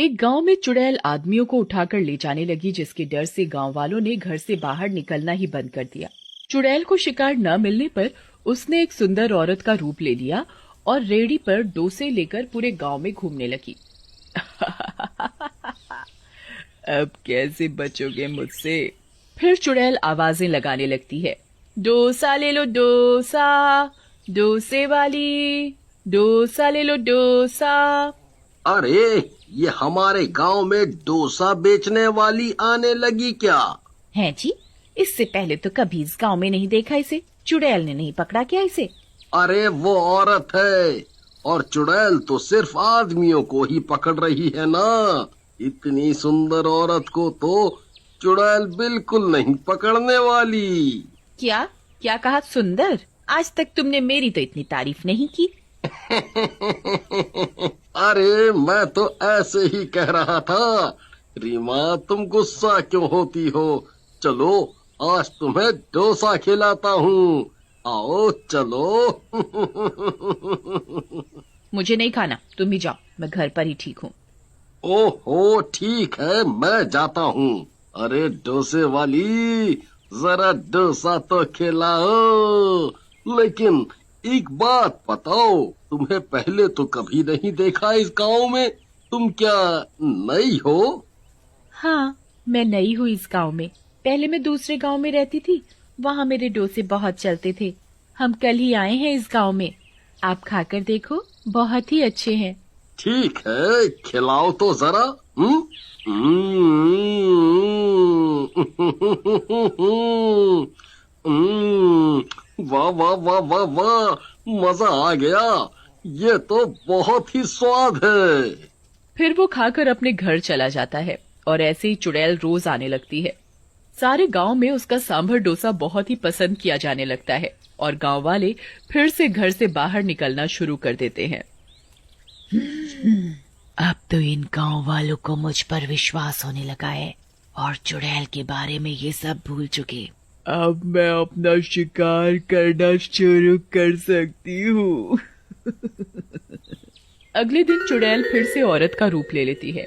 एक गांव में चुड़ैल आदमियों को उठाकर ले जाने लगी, जिसके डर से गांव वालों ने घर से बाहर निकलना ही बंद कर दिया। चुड़ैल को शिकार न मिलने पर उसने एक सुंदर औरत का रूप ले लिया और रेहड़ी पर डोसे लेकर पूरे गांव में घूमने लगी। अब कैसे बचोगे मुझसे? फिर चुड़ैल आवाजें लगाने लगती है। डोसा ले लो डोसा, डोसे वाली, डोसा ले लो डोसा। अरे ये हमारे गांव में डोसा बेचने वाली आने लगी क्या? है जी, इससे पहले तो कभी इस गांव में नहीं देखा इसे। चुड़ैल ने नहीं पकड़ा क्या इसे? अरे वो औरत है, और चुड़ैल तो सिर्फ आदमियों को ही पकड़ रही है ना। इतनी सुंदर औरत को तो चुड़ैल बिल्कुल नहीं पकड़ने वाली। क्या क्या कहा? सुंदर? आज तक तुमने मेरी तो इतनी तारीफ नहीं की। अरे मैं तो ऐसे ही कह रहा था। रीमा, तुम गुस्सा क्यों होती हो? चलो आज तुम्हें डोसा खिलाता हूँ, आओ चलो। मुझे नहीं खाना, तुम ही जाओ, मैं घर पर ही ठीक हूँ। ओहो ठीक है, मैं जाता हूँ। अरे डोसे वाली, जरा डोसा तो खिलाओ। लेकिन एक बात बताओ, तुम्हें पहले तो कभी नहीं देखा इस गांव में। तुम क्या नई हो? हाँ, मैं नई हूँ इस गांव में। पहले मैं दूसरे गांव में रहती थी, वहाँ मेरे डोसे बहुत चलते थे। हम कल ही आए हैं इस गांव में, आप खाकर देखो, बहुत ही अच्छे हैं। ठीक है, खिलाओ तो जरा। वाह वाह वाह वाह वाह, मजा आ गया। ये तो बहुत ही स्वाद है। फिर वो खाकर अपने घर चला जाता है और ऐसे ही चुड़ैल रोज आने लगती है। सारे गांव में उसका सांभर डोसा बहुत ही पसंद किया जाने लगता है और गांव वाले फिर से घर से बाहर निकलना शुरू कर देते हैं। अब तो इन गांव वालों को मुझ पर विश्वास होने लगा है और चुड़ैल के बारे में ये सब भूल चुके। अब मैं अपना शिकार करना शुरू कर सकती हूँ। अगले दिन चुड़ैल फिर से औरत का रूप ले लेती है।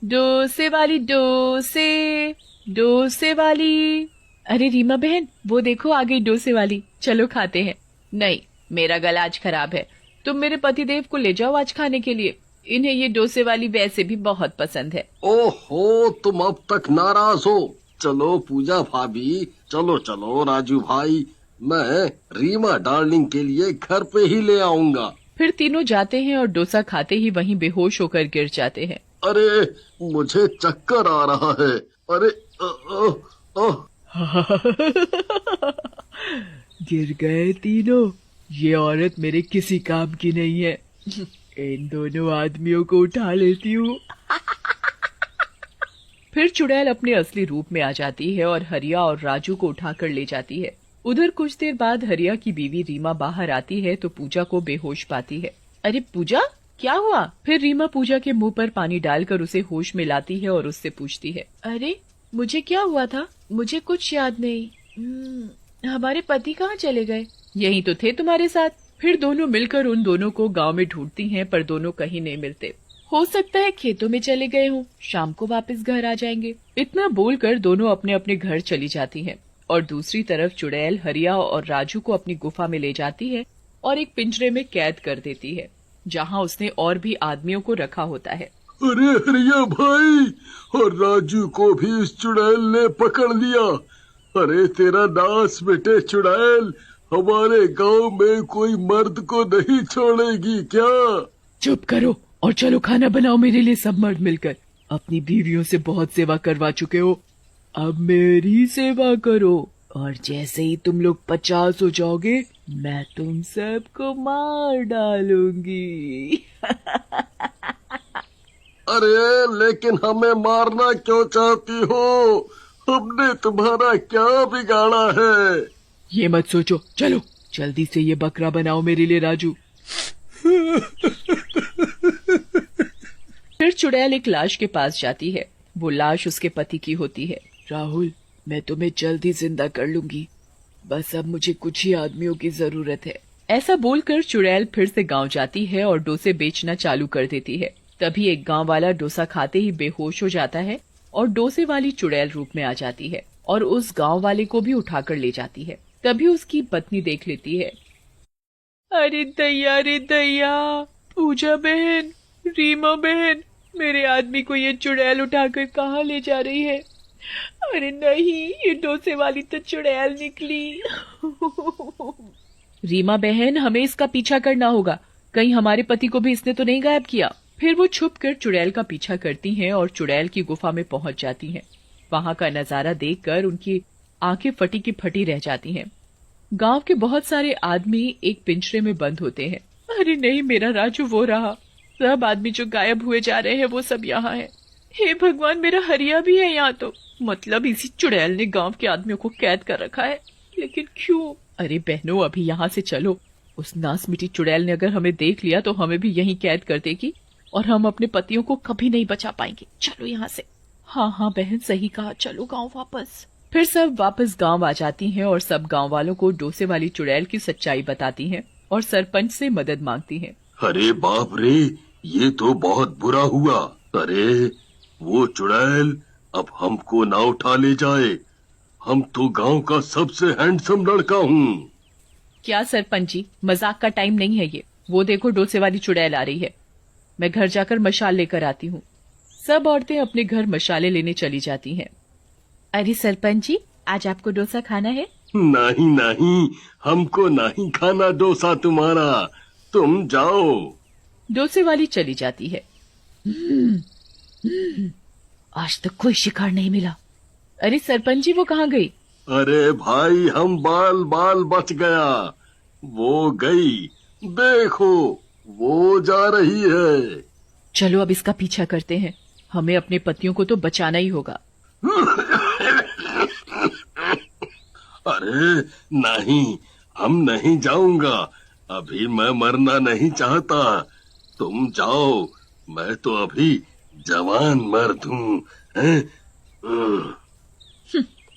डोसे वाली डोसे, डोसे वाली। अरे रीमा बहन, वो देखो आ गई डोसे वाली, चलो खाते हैं। नहीं, मेरा गला आज खराब है, तुम मेरे पतिदेव को ले जाओ आज खाने के लिए। इन्हें ये डोसे वाली वैसे भी बहुत पसंद है। ओहो, तुम अब तक नाराज हो। चलो पूजा भाभी, चलो चलो राजू भाई, मैं रीमा डार्लिंग के लिए घर पे ही ले आऊंगा। फिर तीनों जाते हैं और डोसा खाते ही वहीं बेहोश होकर गिर जाते हैं। अरे मुझे चक्कर आ रहा है। अरे अ, अ, गिर गए तीनों। ये औरत मेरे किसी काम की नहीं है। इन दोनों आदमियों को उठा लेती हूँ। फिर चुड़ैल अपने असली रूप में आ जाती है और हरिया और राजू को उठाकर ले जाती है। उधर कुछ देर बाद हरिया की बीवी रीमा बाहर आती है तो पूजा को बेहोश पाती है। अरे पूजा, क्या हुआ? फिर रीमा पूजा के मुंह पर पानी डालकर उसे होश में लाती है और उससे पूछती है, अरे मुझे क्या हुआ था? मुझे कुछ याद नहीं। हमारे पति कहाँ चले गए? यही तो थे तुम्हारे साथ। फिर दोनों मिलकर उन दोनों को गांव में ढूंढती हैं, पर दोनों कहीं नहीं मिलते। हो सकता है खेतों में चले गए हों, शाम को वापस घर आ जाएंगे। इतना बोलकर दोनों अपने अपने घर चली जाती हैं और दूसरी तरफ चुड़ैल हरिया और राजू को अपनी गुफा में ले जाती है और एक पिंजरे में कैद कर देती है, जहाँ उसने और भी आदमियों को रखा होता है। अरे हरिया भाई, और राजू को भी इस चुड़ैल ने पकड़ लिया। अरे तेरा नाश बेटे चुड़ैल, हमारे गांव में कोई मर्द को नहीं छोड़ेगी क्या? चुप करो और चलो खाना बनाओ मेरे लिए, सब मर्द मिलकर। अपनी बीवियों से बहुत सेवा करवा चुके हो, अब मेरी सेवा करो, और जैसे ही तुम लोग 50 हो जाओगे मैं तुम सबको मार डालूंगी। अरे लेकिन हमें मारना क्यों चाहती हो? हमने तुम्हारा क्या बिगाड़ा है? ये मत सोचो, चलो जल्दी से ये बकरा बनाओ मेरे लिए राजू। फिर चुड़ैल एक लाश के पास जाती है। वो लाश उसके पति की होती है। राहुल, मैं तुम्हें जल्दी जिंदा कर लूंगी, बस अब मुझे कुछ ही आदमियों की जरूरत है। ऐसा बोलकर चुड़ैल फिर से गांव जाती है और डोसे बेचना चालू कर देती है। तभी एक गांव वाला डोसा खाते ही बेहोश हो जाता है और डोसे वाली चुड़ैल रूप में आ जाती है और उस गांव वाले को भी उठाकर ले जाती है। तभी उसकी पत्नी देख लेती है। अरे दैया रे दैया, पूजा बहन, रीमा बहन, मेरे आदमी को ये चुड़ैल उठाकर कहाँ ले जा रही है? अरे नहीं, ये डोसे वाली तो चुड़ैल निकली। रीमा बहन, हमें इसका पीछा करना होगा, कहीं हमारे पति को भी इसने तो नहीं गायब किया। फिर वो छुपकर चुड़ैल का पीछा करती हैं और चुड़ैल की गुफा में पहुंच जाती हैं। वहां का नजारा देखकर उनकी आंखें फटी की फटी रह जाती हैं। गांव के बहुत सारे आदमी एक पिंजरे में बंद होते हैं। अरे नहीं, मेरा राजू वो रहा, सब आदमी जो गायब हुए जा रहे हैं वो सब यहाँ है। हे भगवान, मेरा हरिया भी है यहाँ तो, मतलब इसी चुड़ैल ने गांव के आदमियों को कैद कर रखा है। लेकिन क्यों? अरे बहनों, अभी यहाँ से चलो, उस नास मिटी चुड़ैल ने अगर हमें देख लिया तो हमें भी यहीं कैद कर देगी और हम अपने पतियों को कभी नहीं बचा पाएंगे। चलो यहाँ से। हाँ हाँ बहन, सही कहा, चलो गांव वापस। फिर सब वापस गांव आ जाती हैं और सब गांव वालों को डोसे वाली चुड़ैल की सच्चाई बताती हैं और सरपंच से मदद मांगती हैं। अरे बाप रे, ये तो बहुत बुरा हुआ। अरे वो चुड़ैल अब हमको ना उठा ले जाए, हम तो गांव का सबसे हैंडसम लड़का हूँ। क्या सरपंच जी, मजाक का टाइम नहीं है ये। वो देखो, डोसे वाली चुड़ैल आ रही है। मैं घर जाकर मशाल लेकर आती हूँ। सब औरतें अपने घर मशाले लेने चली जाती हैं। अरे सरपंच जी, आज आपको डोसा खाना है? नहीं नहीं, हमको नहीं खाना डोसा तुम्हारा, तुम जाओ। डोसे वाली चली जाती है। आज तक कोई शिकार नहीं मिला। अरे सरपंच जी, वो कहाँ गई? अरे भाई, हम बाल बाल बच गया, वो गई, देखो वो जा रही है। चलो अब इसका पीछा करते हैं, हमें अपने पतियों को तो बचाना ही होगा। अरे नहीं, हम नहीं जाऊंगा, अभी मैं मरना नहीं चाहता, तुम जाओ, मैं तो अभी जवान मर्द हूँ।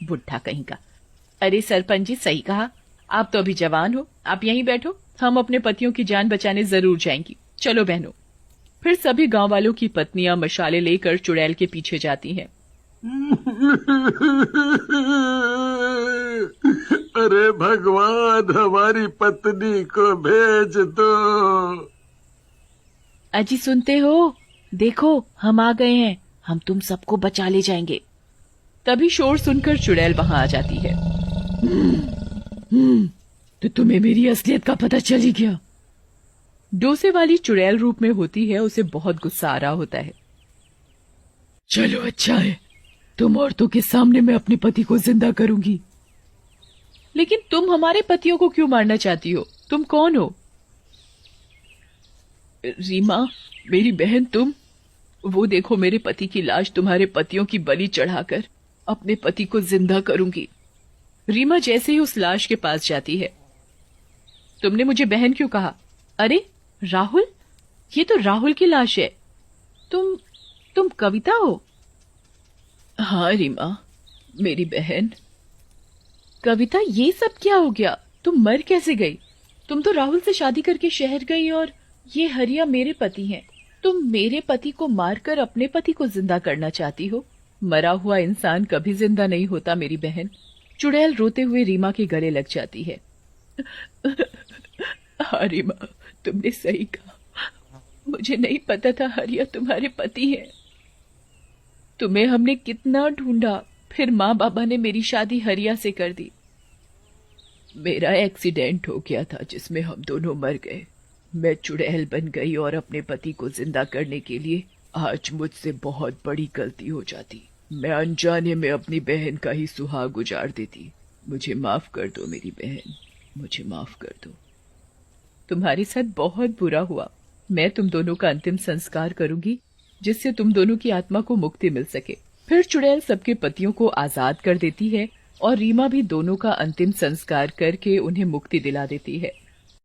बुढ़ा कहीं का। अरे सरपंच जी, सही कहा, आप तो अभी जवान हो, आप यहीं बैठो, हम अपने पतियों की जान बचाने जरूर जाएंगी। चलो बहनों। फिर सभी गांव वालों की पत्नियां मशाले लेकर चुड़ैल के पीछे जाती हैं। अरे भगवान, हमारी पत्नी को भेज दो। अजी सुनते हो? देखो, हम आ गए हैं, हम तुम सबको बचा ले जाएंगे। तभी शोर सुनकर चुड़ैल वहां आ जाती है। तो तुम्हें मेरी असलियत का पता चल ही गया। डोसे वाली चुड़ैल रूप में होती है, उसे बहुत गुस्सा आ रहा होता है। चलो अच्छा है, तुम औरतों के सामने मैं अपने पति को जिंदा करूंगी। लेकिन तुम हमारे पतियों को क्यों मारना चाहती हो? तुम कौन हो? रीमा, मेरी बहन, तुम वो देखो, मेरे पति की लाश तुम्हारे पतियों की बलि चढ़ाकर अपने पति को जिंदा करूंगी। रीमा जैसे ही उस लाश के पास जाती है। तुमने मुझे बहन क्यों कहा? अरे राहुल, ये तो राहुल की लाश है। तुम कविता हो? हाँ रीमा, मेरी बहन। कविता, ये सब क्या हो गया? तुम मर कैसे गई? तुम तो राहुल से शादी करके शहर गई और ये हरिया मेरे पति हैं। तुम मेरे पति को मारकर अपने पति को जिंदा करना चाहती हो? मरा हुआ इंसान कभी जिंदा नहीं होता मेरी बहन। चुड़ैल रोते हुए रीमा के गले लग जाती है। हाँ रीमा, तुमने सही कहा, मुझे नहीं पता था हरिया तुम्हारे पति है। तुम्हें हमने कितना ढूंढा, फिर माँ बाबा ने मेरी शादी हरिया से कर दी। मेरा एक्सीडेंट हो गया था जिसमें हम दोनों मर गए। मैं चुड़ैल बन गई और अपने पति को जिंदा करने के लिए आज मुझसे बहुत बड़ी गलती हो जाती। मैं अनजाने में अपनी बहन का ही सुहाग उजाड़ देती। मुझे माफ कर दो मेरी बहन, मुझे माफ कर दो। तुम्हारे साथ बहुत बुरा हुआ। मैं तुम दोनों का अंतिम संस्कार करूंगी जिससे तुम दोनों की आत्मा को मुक्ति मिल सके। फिर चुड़ैल सबके पतियों को आजाद कर देती है और रीमा भी दोनों का अंतिम संस्कार करके उन्हें मुक्ति दिला देती है।